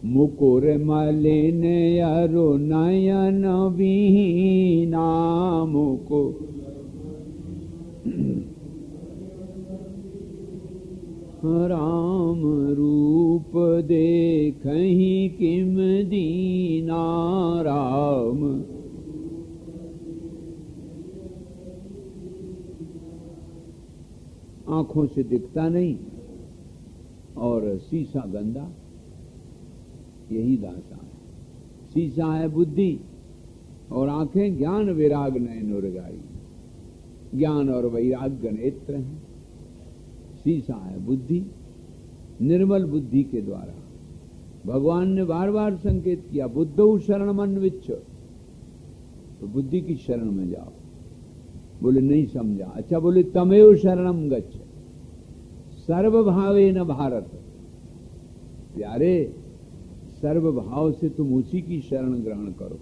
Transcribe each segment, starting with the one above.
मुकुर मलिन अरु नयन विहीना, मुकुर राम रूप देखहि किम दीना, राम आंखों से दिखता नहीं और शीशा गंदा, यही दासा है। शीशा है बुद्धि और आंखें ज्ञान विराग नयन उर्गाई, ज्ञान और वैराग्य नेत्र हैं। शीशा है बुद्धि, निर्मल बुद्धि के द्वारा भगवान ने बार बार संकेत किया, बुद्धौ शरणमन्विच्छ, तो बुद्धि की शरण में जाओ। बोले नहीं समझा। अच्छा, बोले तमेव शरणम गच्छ सर्वभावेन भारत, प्यारे सर्वभाव से तुम उसी की शरण ग्रहण करो।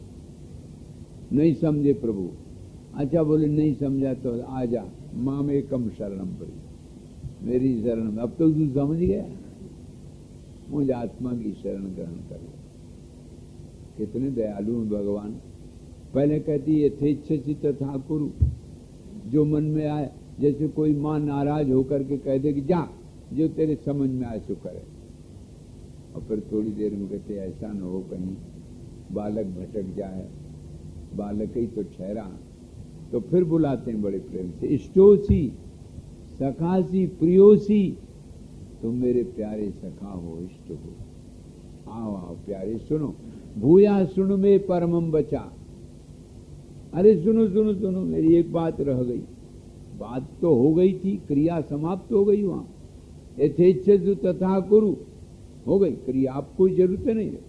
नहीं समझे प्रभु। अच्छा, बोले नहीं समझा तो आजा माम एकम शरणम पड़ी, मेरी शरण में। अब तो तू समझ गया, मुझ आत्मा की शरण ग्रहण कर लो। कितने दयालु हैं भगवान। पहले कहती यथेच्छसि तथा कुरु, जो मन में आए। जैसे कोई माँ नाराज होकर के कह दे कि जा, जो तेरे समझ में आए सो करे, और फिर थोड़ी देर में कहते ऐसा न हो कहीं बालक भटक जाए, बालक ही तो ठहरा। तो फिर बुलाते हैं बड़े प्रेम से, इष्टोसी सखासी प्रियोसी, तुम मेरे प्यारे सखा हो, इष्ट हो। आओ आओ प्यारे, सुनो। भूया सुन में परमम बचा। अरे सुनो सुनो सुनो, मेरी एक बात रह गई। बात तो हो गई थी, क्रिया समाप्त हो गई वहां। यथेच्छसु तथा कुरु हो गई क्रिया, आप कोई जरूरत नहीं है।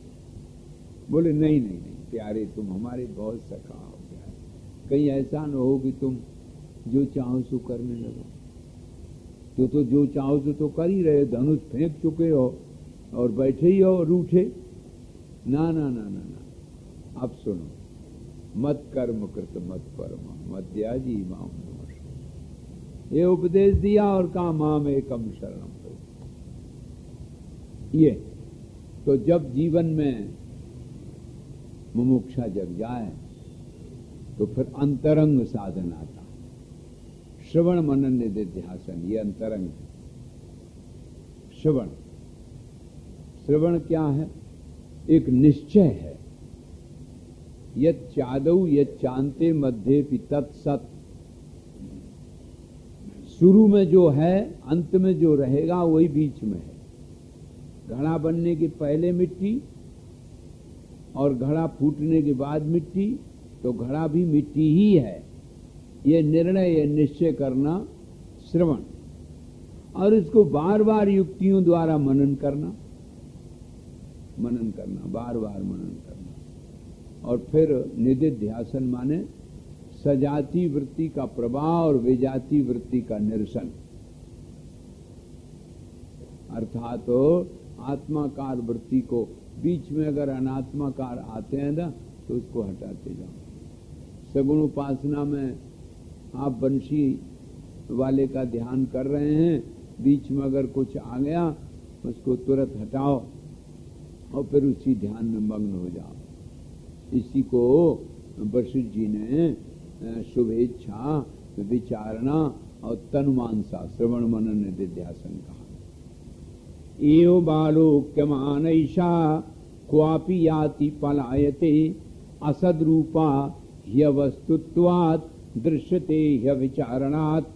बोले नहीं नहीं नहीं प्यारे, तुम हमारे बहुत सखा हो प्यारे, कहीं ऐसा न हो कि तुम जो चाहो सो करने लगो। तो जो चाहो तो कर ही रहे, धनुष फेंक चुके हो और बैठे ही हो रूठे। ना ना ना ना ना, अब सुनो। मत कर्म कृत मत परम मध्याजी माम नमः, ये उपदेश दिया और कहा माम एकम शरणम। ये तो जब जीवन में मुमुक्षा जग जाए तो फिर अंतरंग साधन आता, श्रवण मनन निधिध्यासन, ये अंतरंग। श्रवण, श्रवण क्या है? एक निश्चय है। यत् चादौ यत् चांते मध्य तत्सत, शुरू में जो है अंत में जो रहेगा वही बीच में है। घड़ा बनने के पहले मिट्टी और घड़ा फूटने के बाद मिट्टी, तो घड़ा भी मिट्टी ही है। ये निर्णय, ये निश्चय करना श्रवण, और इसको बार बार युक्तियों द्वारा मनन करना, मनन करना, बार बार मनन करना। और फिर निधिध्यासन माने सजाति वृत्ति का प्रभाव और विजाति वृत्ति का निरसन, अर्थात आत्माकार वृत्ति को, बीच में अगर अनात्माकार आते हैं ना तो उसको हटाते जाओ। सगुण उपासना में आप बंशी वाले का ध्यान कर रहे हैं, बीच में अगर कुछ आ गया उसको तुरंत हटाओ और फिर उसी ध्यान में मग्न हो जाओ। इसी को वशिष्ठ जी ने शुभेच्छा, विचारणा और तनुमानसा, श्रवण मनन निधिध्यासन कहा। एव बालोक्यमान ईशा क्वापि याति पलायते, असद्रूपा ह्यवस्तुत्वात् दृश्यते ह्यविचारणात्।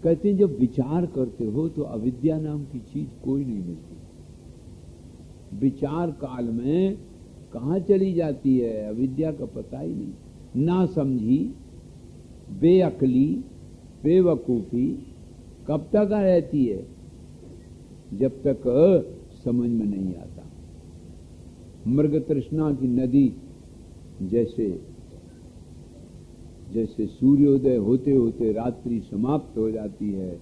कहते हैं जब विचार करते हो तो अविद्या नाम की चीज कोई नहीं मिलती। विचार काल में कहाँ चली जाती है अविद्या का पता ही नहीं। ना समझी, बेअक्ली, बेवकूफी कब तक रहती है? जब तक समझ में नहीं आता। मृग तृष्णा की नदी जैसे जैसे सूर्योदय होते होते रात्रि समाप्त हो जाती है,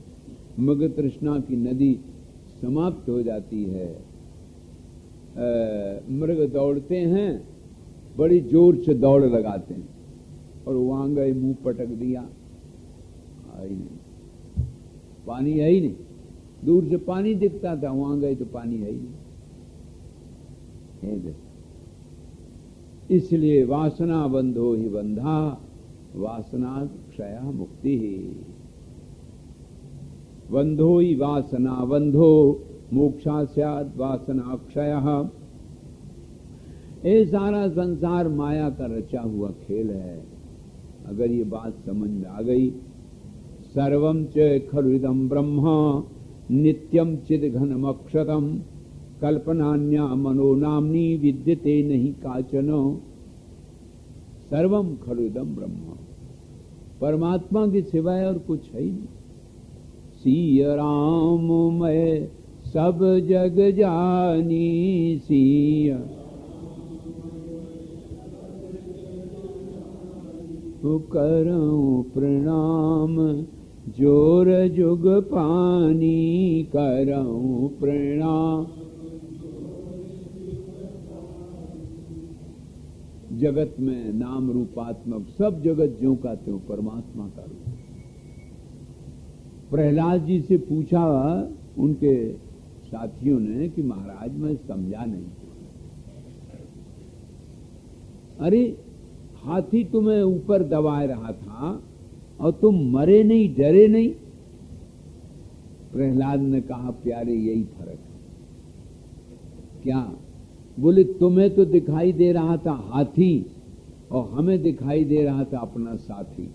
मृग तृष्णा की नदी समाप्त हो जाती है। मृग दौड़ते हैं, बड़ी जोर से दौड़ लगाते हैं, और वहां गए मुंह पटक दिया, आई नहीं, पानी है ही नहीं। दूर से पानी दिखता था, वहां गए तो पानी है ही नहीं। इसलिए वासना बंधो ही बंधा, वासना क्षय मुक्ति ही। बंधो ही वासना बंधो मोक्षा स्यात् वासना क्षय। ये सारा संसार माया का रचा हुआ खेल है। अगर ये बात समझ में आ गई, सर्वं च खलु इदं ब्रह्म नित्यं चिद्घनम् अक्षरम् कल्पनान्या मनो नाम्नी विद्यते नहीं काचन। सर्वं खलु इदं ब्रह्म, परमात्मा के सिवाय और कुछ है ही नहीं। सिया राम मैं सब जग जानी, सिया करऊं प्रणाम जोर जुग पानी, करऊं प्रणाम। जगत में नाम रूपात्मक सब जगत ज्यों का त्यों परमात्मा का रूप। प्रहलाद जी से पूछा उनके साथियों ने कि महाराज मैं समझा नहीं। अरे हाथी तुम्हें ऊपर दबाए रहा था और तुम मरे नहीं, डरे नहीं। प्रहलाद ने कहा प्यारे यही फर्क है। क्या? बोले तुम्हें तो दिखाई दे रहा था हाथी और हमें दिखाई दे रहा था अपना साथी।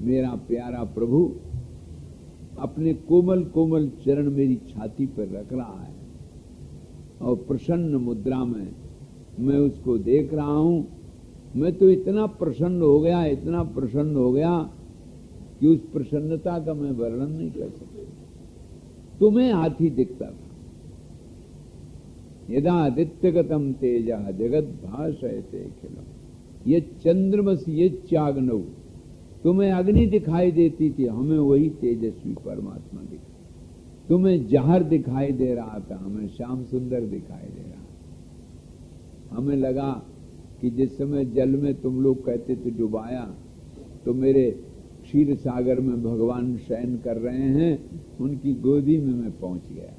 मेरा प्यारा प्रभु अपने कोमल कोमल चरण मेरी छाती पर रख रहा है और प्रसन्न मुद्रा में मैं उसको देख रहा हूं। मैं तो इतना प्रसन्न हो गया, इतना प्रसन्न हो गया कि उस प्रसन्नता का मैं वर्णन नहीं कर सकता। तुम्हें हाथी दिखता था। यदा आदित्यगतम तेजा जगत भाषयते खिलम ये चंद्रमस ये चाग्नव। तुम्हें अग्नि दिखाई देती थी, हमें वही तेजस्वी परमात्मा दिखा। तुम्हें जहर दिखाई दे रहा था, हमें श्याम सुंदर दिखाई दे रहा। हमें लगा कि जिस समय जल में तुम लोग कहते थे डुबाया, तो मेरे क्षीर सागर में भगवान शयन कर रहे हैं, उनकी गोदी में मैं पहुंच गया।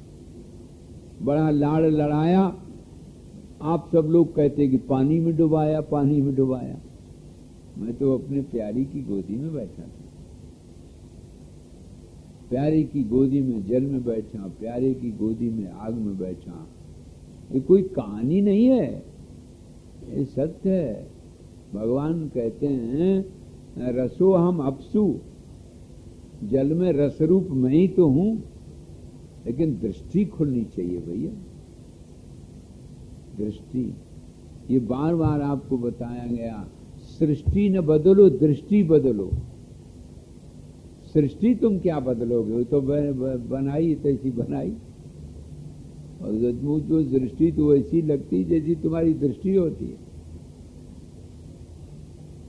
बड़ा लाड़ लड़ाया। आप सब लोग कहते कि पानी में डुबाया, पानी में डुबाया। मैं तो अपने प्यारी की गोदी में बैठा था। प्यारे की गोदी में जल में बैठा, प्यारे की गोदी में आग में बैठा। ये कोई कहानी नहीं है, ये सत्य है। भगवान कहते हैं रसो हम अपसु, जल में रस रूप मैं ही तो हूं, लेकिन दृष्टि खुलनी चाहिए भैया। दृष्टि, ये बार बार आपको बताया गया। सृष्टि न बदलो, दृष्टि बदलो। सृष्टि तुम क्या बदलोगे, वो तो बनाई तैसी बनाई। और जो दृष्टि तो ऐसी लगती जैसी तुम्हारी दृष्टि होती है।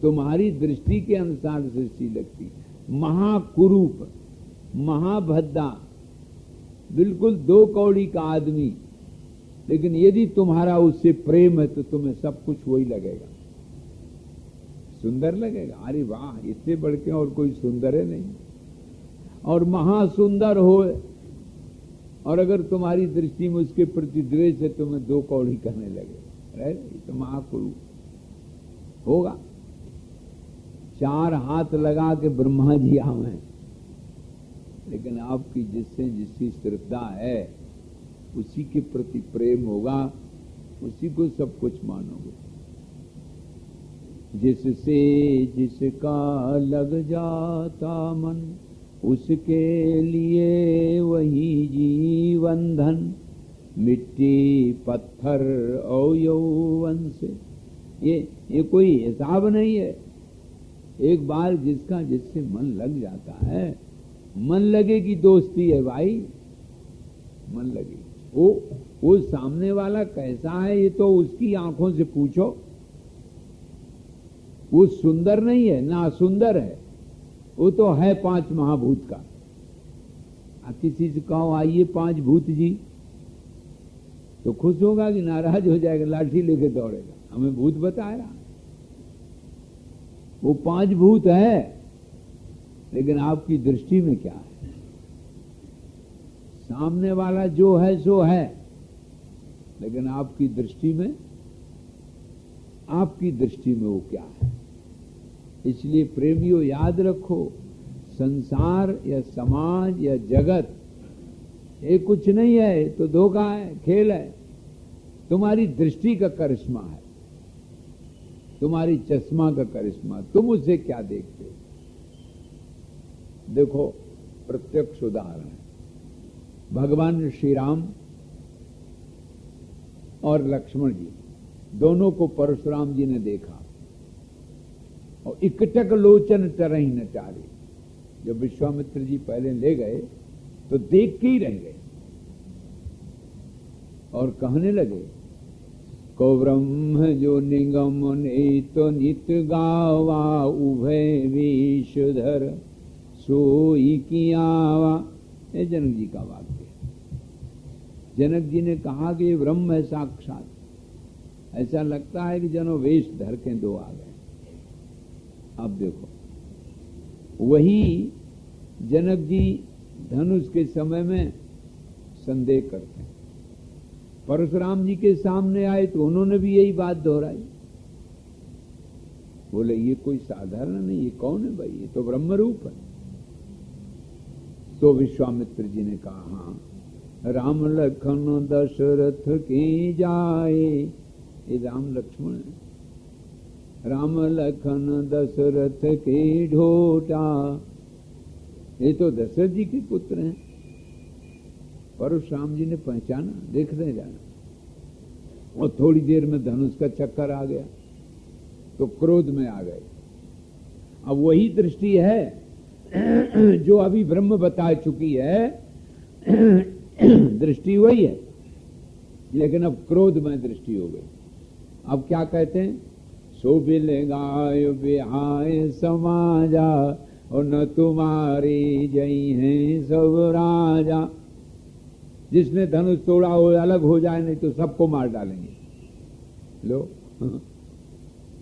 तुम्हारी दृष्टि के अनुसार सृष्टि लगती। महाकुरूप, महाभद्दा, बिल्कुल दो कौड़ी का आदमी, लेकिन यदि तुम्हारा उससे प्रेम है तो तुम्हें सब कुछ वही लगेगा, सुंदर लगेगा। अरे वाह, इससे बढ़ के और कोई सुंदर है नहीं। और महासुंदर हो और अगर तुम्हारी दृष्टि में उसके प्रति द्वेष है, तुम्हें दो कौड़ी करने लगे। ये तो महाकुरूप होगा। चार हाथ लगा के ब्रह्मा जी आवे, लेकिन आपकी जिससे जिसकी श्रद्धा है उसी के प्रति प्रेम होगा, उसी को सब कुछ मानोगे। जिससे जिसका लग जाता मन, उसके लिए वही जीवन धन। मिट्टी पत्थर और यौवन से, ये कोई हिसाब नहीं है। एक बार जिसका जिससे मन लग जाता है, मन लगे की दोस्ती है भाई, मन लगे। वो सामने वाला कैसा है ये तो उसकी आंखों से पूछो। वो सुंदर नहीं है ना सुंदर है, वो तो है पांच महाभूत का। किसी से कहो आइए पांच भूत जी, तो खुश होगा कि नाराज हो जाएगा, लाठी लेके दौड़ेगा, हमें भूत बताया। वो पांच भूत है, लेकिन आपकी दृष्टि में क्या है? सामने वाला जो है सो है, लेकिन आपकी दृष्टि में वो क्या है? इसलिए प्रेमियों याद रखो, संसार या समाज या जगत ये कुछ नहीं है, तो धोखा है, खेल है। तुम्हारी दृष्टि का करिश्मा है, तुम्हारी चश्मा का करिश्मा। तुम उससे क्या देखते हो? देखो, प्रत्यक्ष उदाहरण है। भगवान श्री राम और लक्ष्मण जी दोनों को परशुराम जी ने देखा और इकटक लोचन तरही न टारे। जब विश्वामित्र जी पहले ले गए तो देख के ही रह गए और कहने लगे, को ब्रह्म जो निगम ने तो नित गावा, उभय विषधर सोई कियावा। ये जनक जी का वाक्य। जनक जी ने कहा कि ये ब्रह्म है साक्षात। ऐसा लगता है कि जनो वेश धर के दो आ गए। अब देखो, वही जनक जी धनुष के समय में संदेह करते हैं। परशुराम जी के सामने आए तो उन्होंने भी यही बात दोहराई। बोले ये कोई साधारण नहीं, ये कौन है भाई? ये तो ब्रह्म रूप है। तो विश्वामित्र जी ने कहा, हाँ, राम लखन दशरथ की जाए। ये राम लक्ष्मण है। राम लखन दशरथ के ढोटा, ये तो दशरथ जी के पुत्र हैं। परशुराम जी ने पहचाना, देखने जाना, और थोड़ी देर में धनुष का चक्कर आ गया तो क्रोध में आ गए। अब वही दृष्टि है जो अभी ब्रह्म बता चुकी है, दृष्टि वही है, लेकिन अब क्रोध में दृष्टि हो गई। अब क्या कहते हैं? सो बिल गाय बिहाय समाजा, और न तुम्हारी जई हैं सब राजा। जिसने धनुष तोड़ा हो अलग हो जाए, नहीं तो सबको मार डालेंगे। लो,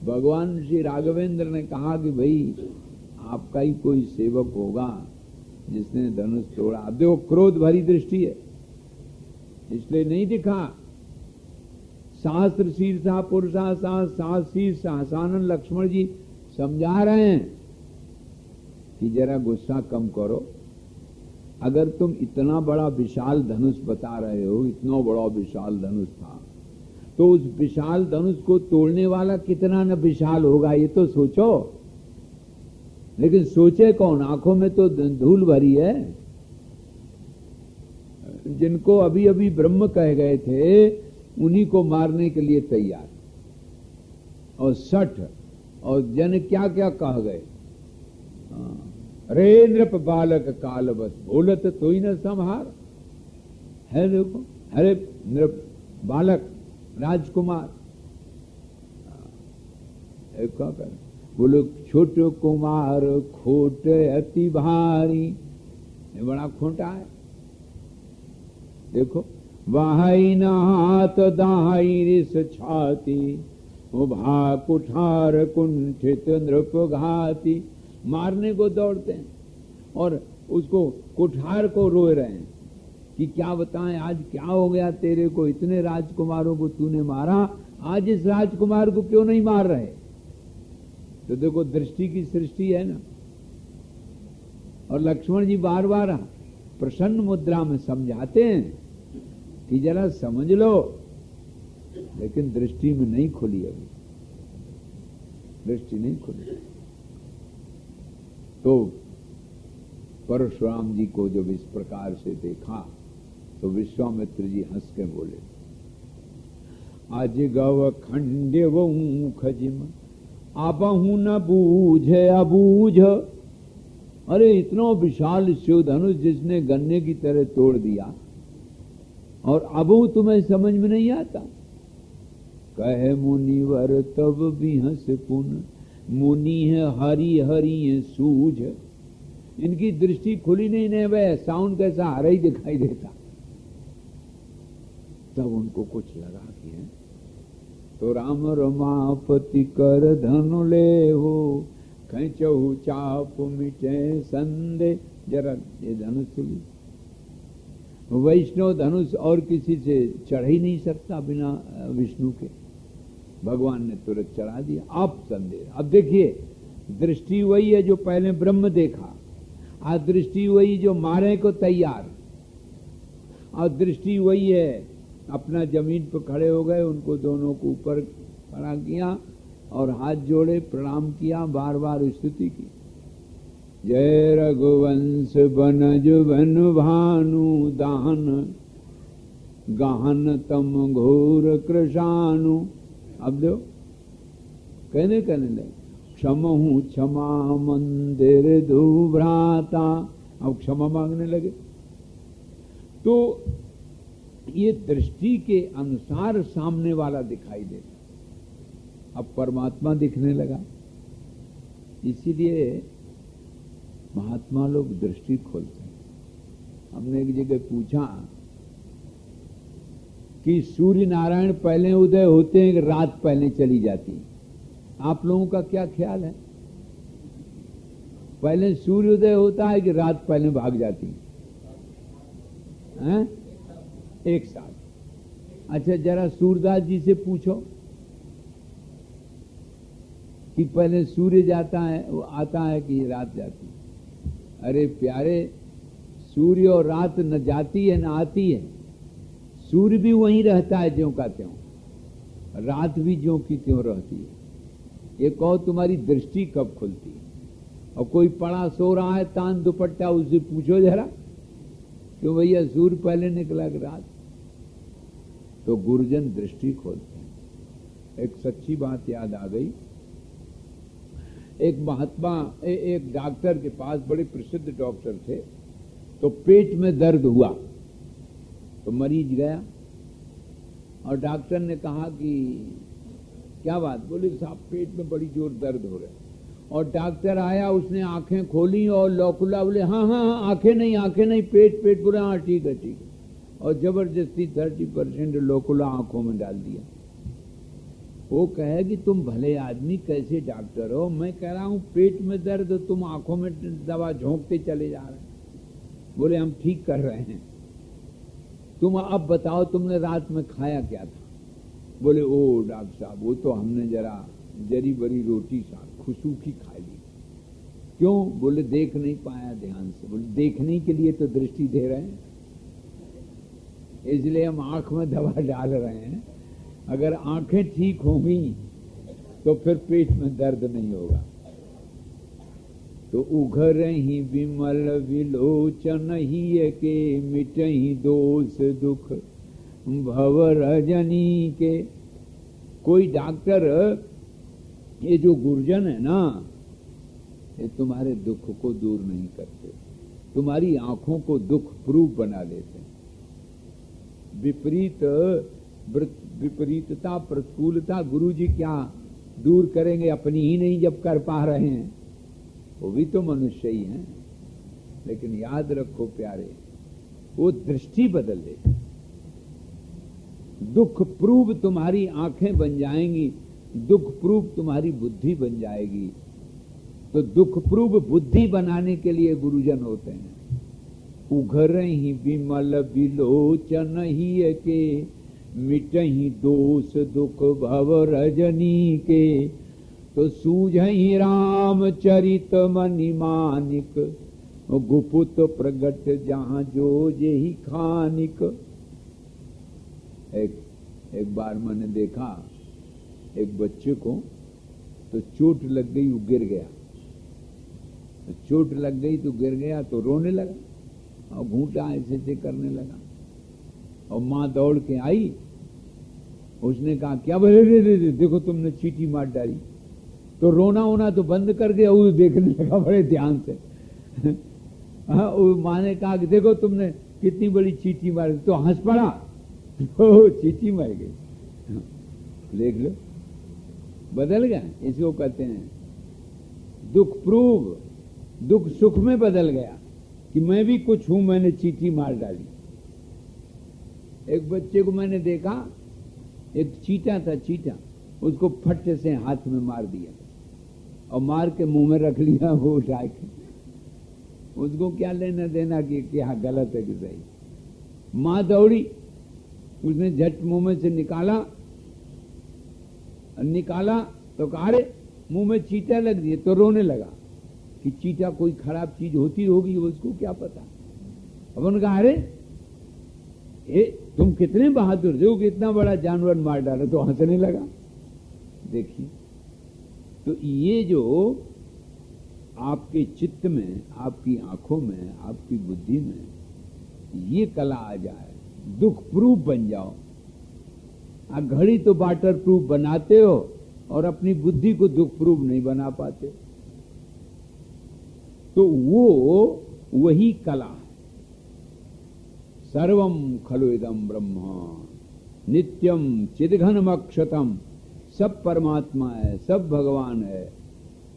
भगवान श्री राघवेंद्र ने कहा कि भाई आपका ही कोई सेवक होगा जिसने धनुष तोड़ा। अब देखो, क्रोध भरी दृष्टि है, इसलिए नहीं दिखा। सहस्त्र शीर्षा पुरुषा सात शीर्ष आसानन। लक्ष्मण जी समझा रहे हैं कि जरा गुस्सा कम करो। अगर तुम इतना बड़ा विशाल धनुष बता रहे हो, इतना बड़ा विशाल धनुष था, तो उस विशाल धनुष को तोड़ने वाला कितना न विशाल होगा, ये तो सोचो। लेकिन सोचे कौन? आंखों में तो धूल भरी है। जिनको अभी अभी ब्रह्म कह गए थे, उन्हीं को मारने के लिए तैयार। और सठ और जन क्या क्या कह गए। रे नृप बालक काल बस, बोलत तो ही न संहार है। देखो, अरे नृप बालक राजकुमार, क्या कर बोलो, छोट कुमार खोट अति भारी। ये बड़ा खोटा है। देखो, वाही न हाथ दाही रिस छाती, उभा कुठार कुंठित नृप घाती। मारने को दौड़ते हैं और उसको कुठार को रोए रहे हैं कि क्या बताएं, आज क्या हो गया तेरे को? इतने राजकुमारों को तूने मारा, आज इस राजकुमार को क्यों नहीं मार रहे? तो देखो, दृष्टि की सृष्टि है ना। और लक्ष्मण जी बार बार प्रसन्न मुद्रा में समझाते हैं कि जरा समझ लो, लेकिन दृष्टि में नहीं खुली, अभी दृष्टि नहीं खुली। तो परशुराम जी को जब इस प्रकार से देखा तो विश्वामित्र जी हंस के बोले, आज गव खंडे वो खजिम, आपहू न बूझे अबूझ। अरे इतना विशाल शिव धनुष जिसने गन्ने की तरह तोड़ दिया, और अब तुम्हें समझ में नहीं आता। कहे मुनिवर तब भी हंस पुन, मुनि है हरि हरि है सूझ। इनकी दृष्टि खुली नहीं, वह साउंड कैसा हरा ही दिखाई देता। तब उनको कुछ लगा कि है तो राम रमापति कर धनु ले हो, खेचहु चाप मिटे संदे। जरा ये धनुष ली, वैष्णव धनुष और किसी से चढ़ ही नहीं सकता बिना विष्णु के। भगवान ने तुरंत चढ़ा दिया। अब संदेह, अब देखिए दृष्टि वही है जो पहले ब्रह्म देखा, और दृष्टि वही जो मारे को तैयार, और दृष्टि वही है अपना जमीन पर खड़े हो गए, उनको दोनों को ऊपर खड़ा किया और हाथ जोड़े प्रणाम किया, बार बार स्तुति की। जय रघुवंश बनज बन भानु दान गहन तम घोर कृशानु। अब दो कहने लगे क्षमहु क्षमा मंदिर दुभ्राता, अब क्षमा मांगने लगे। तो ये दृष्टि के अनुसार सामने वाला दिखाई देता, अब परमात्मा दिखने लगा। इसीलिए महात्मा लोग दृष्टि खोलते हैं। हमने एक जगह पूछा कि सूर्य नारायण पहले उदय होते हैं कि रात पहले चली जाती है? आप लोगों का क्या ख्याल है? पहले सूर्योदय होता है कि रात पहले भाग जाती है? एक साथ। अच्छा जरा सूरदास जी से पूछो कि पहले सूर्य जाता है, वो आता है कि रात जाती है? अरे प्यारे, सूर्य और रात न जाती है न आती है। सूर्य भी वहीं रहता है ज्यों का त्यों, रात भी ज्यों की त्यों रहती है। ये कहो तुम्हारी दृष्टि कब खुलती है? और कोई पड़ा सो रहा है तान दुपट्टा, उससे पूछो जरा क्यों भैया सूर्य पहले निकला कि रात? तो गुरुजन दृष्टि खोलते हैं। एक सच्ची बात याद आ गई। एक महात्मा एक डॉक्टर के पास, बड़े प्रसिद्ध डॉक्टर थे, तो पेट में दर्द हुआ तो मरीज गया और डॉक्टर ने कहा कि क्या बात? बोले साहब पेट में बड़ी जोर दर्द हो रहा है। और डॉक्टर आया, उसने आंखें खोली और लौकुला, बोले हाँ हाँ हाँ आंखें नहीं, पेट बोले हाँ ठीक है। और जबरदस्ती 30% लौकुला आंखों में डाल दिया। वो कहे कि तुम भले आदमी कैसे डॉक्टर हो? मैं कह रहा हूं पेट में दर्द, तुम आंखों में दवा झोंकते चले जा रहे हैं। बोले हम ठीक कर रहे हैं। तुम अब बताओ तुमने रात में खाया क्या था? बोले ओ डॉक्टर साहब वो तो हमने जरा जरी बरी रोटी साग खुशूखी खा ली। क्यों? बोले देख नहीं पाया ध्यान से। बोले देखने के लिए तो दृष्टि दे रहे हैं, इसलिए हम आंख में दवा डाल रहे हैं। अगर आंखें ठीक होंगी तो फिर पेट में दर्द नहीं होगा। तो उघर ही विमल विलोचन ही के मिटही दोष दुख भव रजनी के। कोई डॉक्टर, ये जो गुरुजन है ना, ये तुम्हारे दुख को दूर नहीं करते, तुम्हारी आंखों को दुख प्रूफ बना देते हैं। विपरीतता प्रतिकूलता गुरुजी क्या दूर करेंगे? अपनी ही नहीं जब कर पा रहे हैं, वो भी तो मनुष्य ही हैं। लेकिन याद रखो प्यारे, वो दृष्टि बदल देते। दुख प्रूव तुम्हारी आंखें बन जाएंगी, दुख प्रूव तुम्हारी बुद्धि बन जाएगी। तो दुख प्रूव बुद्धि बनाने के लिए गुरुजन होते हैं। उघर ही विमल विलोचन ही के मिटही दोष दुख भव रजनी के। तो सूझहि राम चरित मनि मानिक गुपुत प्रगट जहां जो जेहि खानिक। एक बार मैंने देखा एक बच्चे को, तो चोट लग गई, वो गिर गया। तो चोट लग गई तो गिर गया, तो रोने लगा और घूंटा ऐसे करने लगा। और माँ दौड़ के आई, उसने कहा क्या बोले? देखो तुमने चींटी मार डाली। तो रोना होना तो बंद कर दिया, वो देखने लगा बड़े ध्यान से। माँ ने कहा कि देखो तुमने कितनी बड़ी चींटी मारी, तो हंस पड़ा, तो चींटी मर गई। देख लो, बदल गया। इसको कहते हैं दुख प्रूव, दुख सुख में बदल गया कि मैं भी कुछ हूं, मैंने चींटी मार डाली। एक बच्चे को मैंने देखा, एक चींटा था, चींटा, उसको फट से हाथ में मार दिया और मार के मुंह में रख लिया वो उठा के। उसको क्या लेना देना कि क्या गलत है कि सही। मां दौड़ी, उसने झट मुंह में से निकाला तो कहा अरे मुंह में चीटा लग दिए, तो रोने लगा कि चीटा कोई खराब चीज होती होगी, उसको क्या पता। अब उन्होंने कहा अरे तुम कितने बहादुर थे कि इतना बड़ा जानवर मार डाला, तो हंसने लगा। देखिए, तो ये जो आपके चित्त में, आपकी आंखों में, आपकी बुद्धि में ये कला आ जाए, दुख प्रूफ बन जाओ। आप घड़ी तो वाटर प्रूफ बनाते हो और अपनी बुद्धि को दुख प्रूफ नहीं बना पाते, तो वो वही कला है। सर्वम खलु इदम ब्रह्म नित्यम चिदघनम अक्षतम, सब परमात्मा है, सब भगवान है,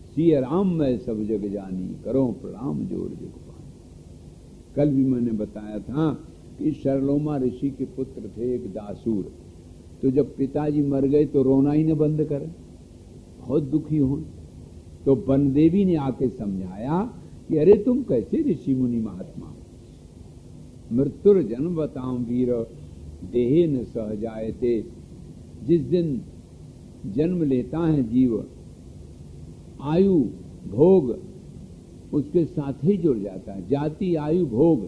सिय राम में सब जग जानी, करो प्रणाम जोर जग पानी। कल भी मैंने बताया था कि शरलोमा ऋषि के पुत्र थे एक दासूर, तो जब पिताजी मर गए तो रोना ही न बंद करे, बहुत दुखी हो। तो बनदेवी ने आके समझाया कि अरे तुम कैसे ऋषि मुनि महात्मा, मृत्युर जन्म बताम वीर देहे न सह जायते। जिस दिन जन्म लेता है जीव, आयु भोग उसके साथ ही जुड़ जाता है, जाति आयु भोग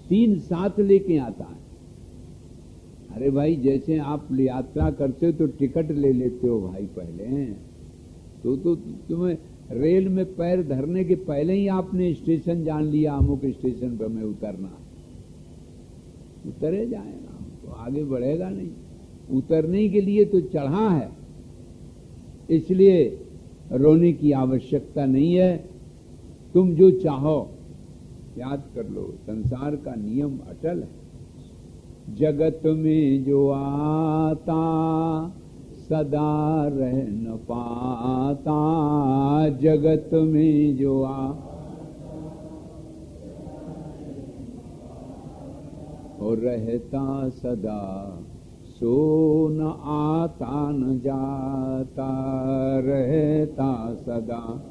तीन साथ लेके आता है। अरे भाई, जैसे आप यात्रा करते हो तो टिकट ले लेते हो भाई पहले, तो तुम्हें रेल में पैर धरने के पहले ही आपने स्टेशन जान लिया, अमुक स्टेशन पर हमें उतरना, उतरे जाएगा तो आगे बढ़ेगा नहीं। उतरने के लिए तो चढ़ा है, इसलिए रोने की आवश्यकता नहीं है। तुम जो चाहो याद कर लो, संसार का नियम अटल है। जगत में जो आता सदा रह न पाता, जगत में जो और रहता सदा, सो न आता न जाता, रहता सदा।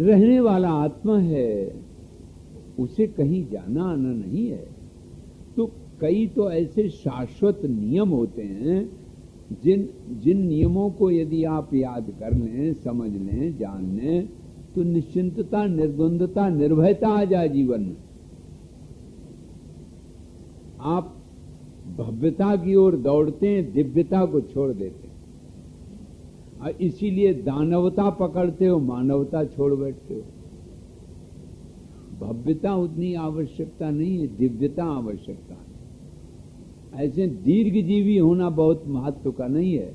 रहने वाला आत्मा है, उसे कहीं जाना आना नहीं है। तो कई तो ऐसे शाश्वत नियम होते हैं जिन नियमों को यदि आप याद कर लें, समझ लें, जान लें, तो निश्चिंतता, निर्द्वंदता, निर्भयता आ जाए जीवन में। आप भव्यता की ओर दौड़ते हैं, दिव्यता को छोड़ देते हैं, और इसीलिए दानवता पकड़ते हो, मानवता छोड़ बैठते हो। भव्यता उतनी आवश्यकता नहीं है, दिव्यता आवश्यकता है। ऐसे दीर्घजीवी होना बहुत महत्व का नहीं है,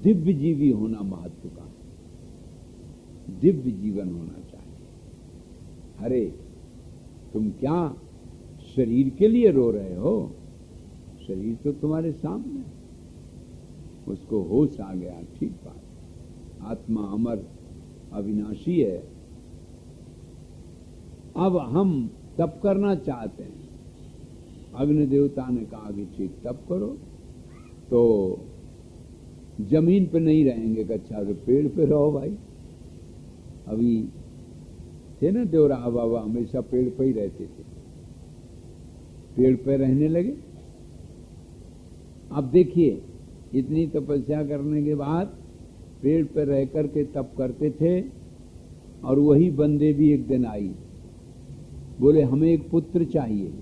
दिव्य जीवी होना महत्व का है। दिव्य जीवन होना चाहिए। अरे तुम क्या शरीर के लिए रो रहे हो? शरीर तो तुम्हारे सामने, उसको होश आ गया, ठीक बात। आत्मा अमर अविनाशी है। अब हम तप करना चाहते हैं, अग्नि देवता ने कहा कि ठीक तप करो, तो जमीन पे नहीं रहेंगे, अच्छा तो पेड़ पे रहो भाई। अभी थे ना देवराहा बाबा, हमेशा पेड़ पे ही रहते थे, पेड़ पे रहने लगे। अब देखिए, इतनी तपस्या करने के बाद पेड़ पे रह करके तप करते थे, और वही बंदे भी एक दिन आई, बोले हमें एक पुत्र चाहिए,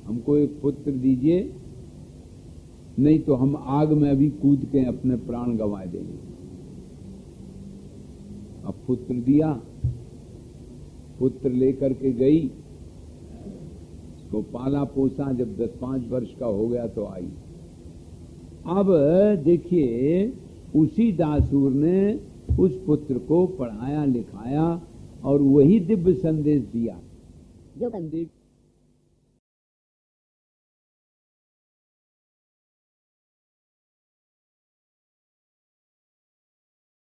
हमको एक पुत्र दीजिए, नहीं तो हम आग में अभी कूद के अपने प्राण गंवा देंगे। अब पुत्र दिया, पुत्र लेकर के गई, उसको पाला पोसा, जब 10-5 वर्ष का हो गया तो आई। अब देखिए, उसी दासूर ने उस पुत्र को पढ़ाया लिखाया और वही दिव्य संदेश दिया जो